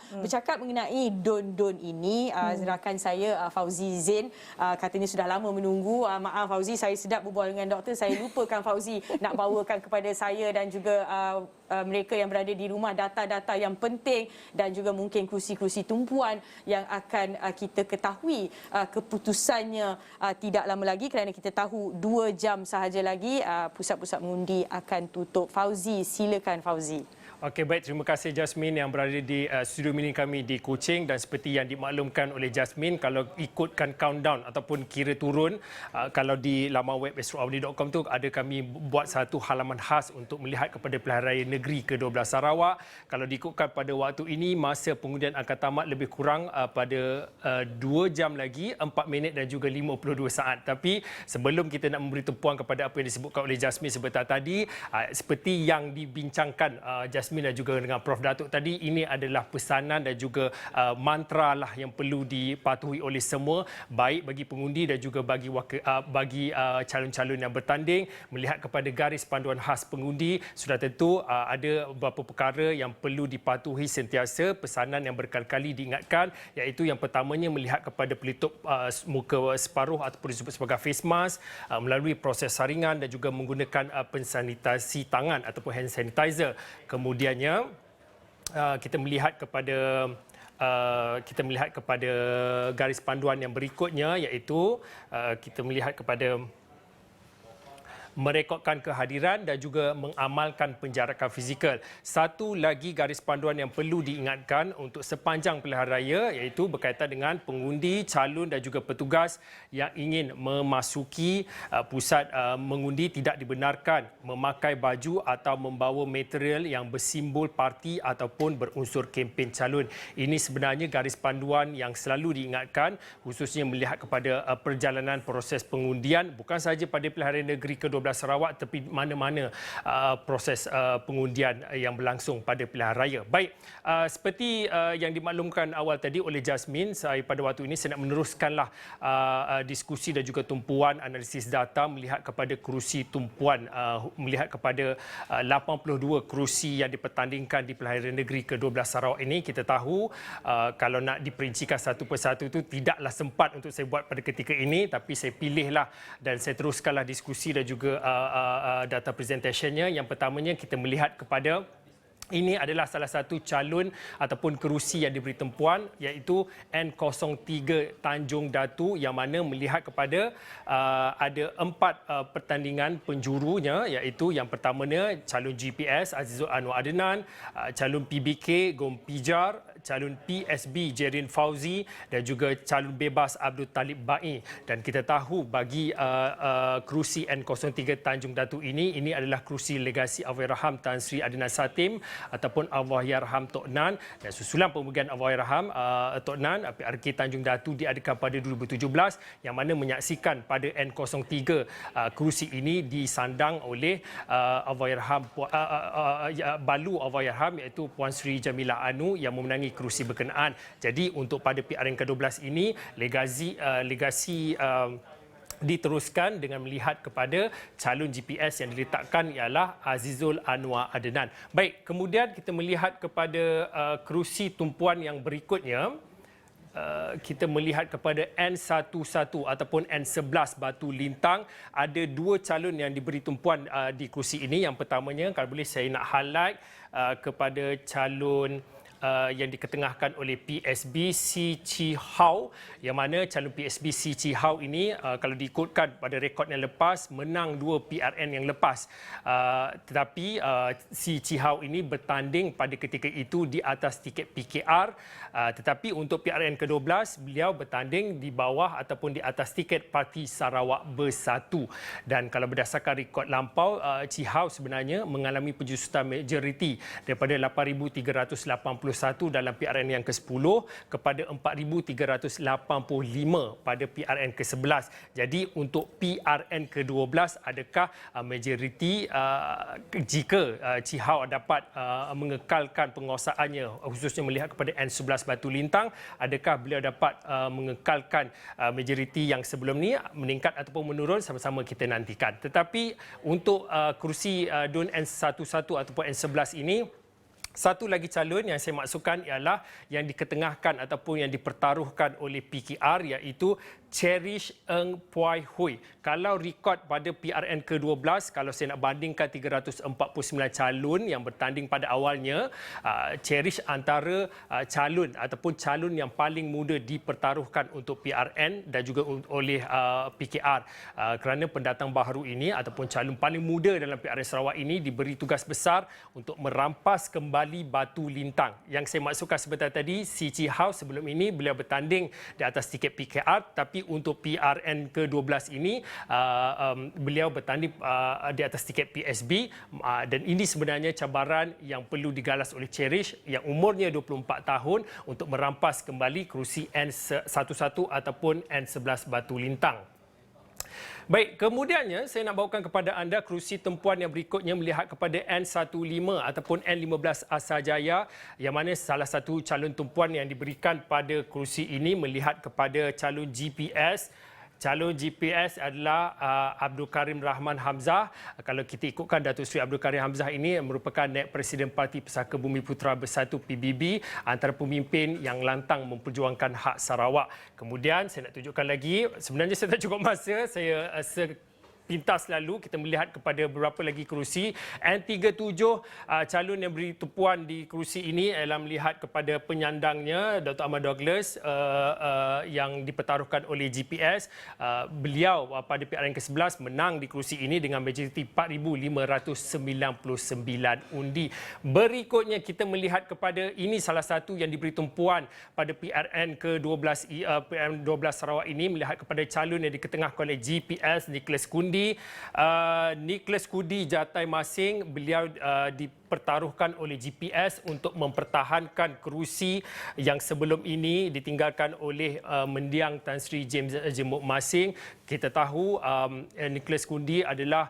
Bercakap mengenai don ini, rakan saya Fauzi Zain katanya sudah lama menunggu. Maaf Fauzi, saya sedap berbual dengan doktor, saya lupakan Fauzi nak bawakan kepada saya dan juga mereka yang berada di rumah data-data yang penting dan juga mungkin kerusi-kerusi tumpuan yang akan kita ketahui keputusannya tidak lama lagi, kerana kita tahu 2 jam sahaja lagi pusat-pusat mengundi akan tutup. Fauzi, silakan Fauzi. Okey, baik. Terima kasih Jasmine yang berada di studio mini kami di Kuching, dan seperti yang dimaklumkan oleh Jasmine, kalau ikutkan countdown ataupun kira turun, kalau di laman web astroaudi.com tu ada kami buat satu halaman khas untuk melihat kepada pilihan raya negeri ke-12 Sarawak. Kalau diikutkan pada waktu ini, masa pengundian akan tamat lebih kurang pada 2 jam lagi, 4 minit dan juga 52 saat. Tapi sebelum kita nak memberi tumpuan kepada apa yang disebutkan oleh Jasmine sebentar tadi, seperti yang dibincangkan Jasmine dan juga dengan Prof Datuk tadi, ini adalah pesanan dan juga mantra lah yang perlu dipatuhi oleh semua, baik bagi pengundi dan juga bagi calon-calon yang bertanding. Melihat kepada garis panduan khas pengundi, sudah tentu ada beberapa perkara yang perlu dipatuhi sentiasa, pesanan yang berkali-kali diingatkan, iaitu yang pertamanya melihat kepada pelitup muka separuh ataupun disebut sebagai face mask melalui proses saringan dan juga menggunakan pensanitasi tangan ataupun hand sanitizer. Kemudiannya kita melihat kepada garis panduan yang berikutnya, iaitu kita melihat kepada merekodkan kehadiran dan juga mengamalkan penjarakan fizikal. Satu lagi garis panduan yang perlu diingatkan untuk sepanjang pilihan raya, iaitu berkaitan dengan pengundi, calon dan juga petugas yang ingin memasuki pusat mengundi tidak dibenarkan memakai baju atau membawa material yang bersimbol parti ataupun berunsur kempen calon. Ini sebenarnya garis panduan yang selalu diingatkan, khususnya melihat kepada perjalanan proses pengundian, bukan sahaja pada pilihan raya negeri ke-12 Sarawak, tapi mana-mana proses pengundian yang berlangsung pada pilihan raya. Baik, seperti yang dimaklumkan awal tadi oleh Jasmine, saya pada waktu ini saya nak meneruskanlah diskusi dan juga tumpuan analisis data melihat kepada kerusi tumpuan, melihat kepada 82 kerusi yang dipertandingkan di pilihan raya negeri ke-12 Sarawak ini. Kita tahu kalau nak diperincikan satu persatu itu tidaklah sempat untuk saya buat pada ketika ini, tapi saya pilihlah dan saya teruskanlah diskusi dan juga data presentationnya. Yang pertamanya kita melihat kepada ini adalah salah satu calon ataupun kerusi yang diberi tempuan, iaitu N03 Tanjung Datu, yang mana melihat kepada ada 4 pertandingan penjurunya, iaitu yang pertamanya calon GPS Azizul Anwar Adenan, calon PBK Gom Pijar, calon PSB Jerin Fauzi dan juga calon bebas Abdul Talib Bai. Dan kita tahu bagi kerusi N03 Tanjung Datu ini adalah kerusi legasi Allahyarham Tan Sri Adenan Satim ataupun Allahyarham Tok Nan, dan susulan pemegang Allahyarham Tok Nan PRK Tanjung Datu diadakan pada 2017, yang mana menyaksikan pada N03 kerusi ini disandang oleh Allahyarham Balu Allahyarham, iaitu Puan Sri Jamilah Anu yang memenangi kerusi berkenaan. Jadi untuk pada PRN ke-12 ini, legasi diteruskan dengan melihat kepada calon GPS yang diletakkan ialah Azizul Anwar Adenan. Baik, kemudian kita melihat kepada kerusi tumpuan yang berikutnya. Kita melihat kepada N11 ataupun N11 Batu Lintang. Ada 2 calon yang diberi tumpuan di kerusi ini. Yang pertamanya, kalau boleh saya nak highlight kepada calon yang diketengahkan oleh PSB Si Chi Hau, yang mana calon PSB Si Chi Hau ini kalau diikutkan pada rekod yang lepas menang 2 PRN yang lepas, tetapi Si Chi Hau ini bertanding pada ketika itu di atas tiket PKR, tetapi untuk PRN ke-12 beliau bertanding di bawah ataupun di atas tiket Parti Sarawak Bersatu. Dan kalau berdasarkan rekod lampau, Chi Hau sebenarnya mengalami penjusutan majoriti daripada 8,381 dalam PRN yang ke-10 kepada 4,385 pada PRN ke-11. Jadi untuk PRN ke-12, adakah majoriti jika Chi Hau dapat mengekalkan penguasaannya, khususnya melihat kepada N11 Batu Lintang, adakah beliau dapat mengekalkan majoriti yang sebelum ni meningkat ataupun menurun, sama-sama kita nantikan. Tetapi untuk kerusi DUN N11 ataupun N11 ini, Satu lagi calon yang saya maksudkan ialah yang diketengahkan ataupun yang dipertaruhkan oleh PKR iaitu Cherish Eng Puai Hui. Kalau rekod pada PRN ke-12, kalau saya nak bandingkan 349 calon yang bertanding pada awalnya, Cherish antara calon ataupun calon yang paling muda dipertaruhkan untuk PRN dan juga oleh PKR. Kerana pendatang baharu ini ataupun calon paling muda dalam PRN Sarawak ini diberi tugas besar untuk merampas kembali batu lintang. Yang saya maksudkan sebentar tadi, CC House sebelum ini beliau bertanding di atas tiket PKR, tapi untuk PRN ke-12 ini beliau bertanding di atas tiket PSB dan ini sebenarnya cabaran yang perlu digalas oleh Cherish yang umurnya 24 tahun untuk merampas kembali kerusi N11 ataupun N11 Batu Lintang. Baik, kemudiannya saya nak bawakan kepada anda kerusi tempuan yang berikutnya melihat kepada N15 ataupun N15 Asajaya yang mana salah satu calon tumpuan yang diberikan pada kerusi ini melihat kepada calon GPS. Calon GPS adalah Abdul Karim Rahman Hamzah. Kalau kita ikutkan Datuk Seri Abdul Karim Hamzah ini merupakan naib Presiden Parti Pesaka Bumi Putera Bersatu PBB, antara pemimpin yang lantang memperjuangkan hak Sarawak. Kemudian saya nak tunjukkan lagi, sebenarnya saya tak cukup masa, saya pintas lalu kita melihat kepada beberapa lagi kerusi. N37 calon yang beri tumpuan di kerusi ini ialah melihat kepada penyandangnya Dr. Ahmad Douglas yang dipertaruhkan oleh GPS. Beliau pada PRN ke-11 menang di kerusi ini dengan majoriti 4,599 undi. Berikutnya kita melihat kepada ini salah satu yang diberi tumpuan pada PRN ke-12 PRN 12 Sarawak ini melihat kepada calon yang diketengahkan oleh GPS Nicholas Kundi. Nicholas Kudi Jatai Masing, beliau dipertaruhkan oleh GPS untuk mempertahankan kerusi yang sebelum ini ditinggalkan oleh mendiang Tan Sri James Jemuk Masing. Kita tahu Nicholas Kundi adalah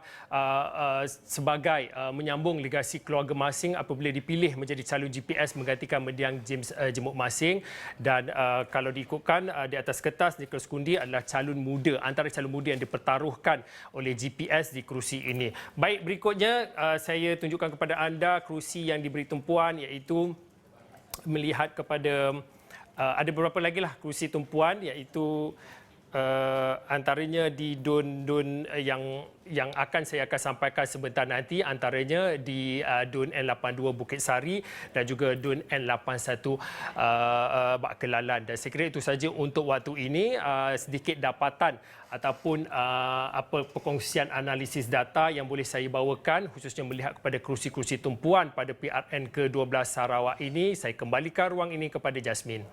sebagai menyambung legasi keluarga Masing apabila dipilih menjadi calon GPS menggantikan mendiang James Jemuk Masing, dan kalau diikutkan di atas kertas Nicholas Kundi adalah calon muda, antara calon muda yang dipertaruhkan oleh GPS di kerusi ini. Baik, berikutnya saya tunjukkan kepada anda kerusi yang diberi tumpuan iaitu melihat kepada ada beberapa lagi lah kerusi tumpuan iaitu antaranya di DUN yang saya akan sampaikan sebentar nanti, antaranya di DUN N82 Bukit Sari dan juga DUN N81 Bak Kelalan. Dan saya kira itu saja untuk waktu ini, sedikit dapatan ataupun perkongsian analisis data yang boleh saya bawakan khususnya melihat kepada kerusi-kerusi tumpuan pada PRN ke-12 Sarawak ini. Saya kembalikan ruang ini kepada Jasmine.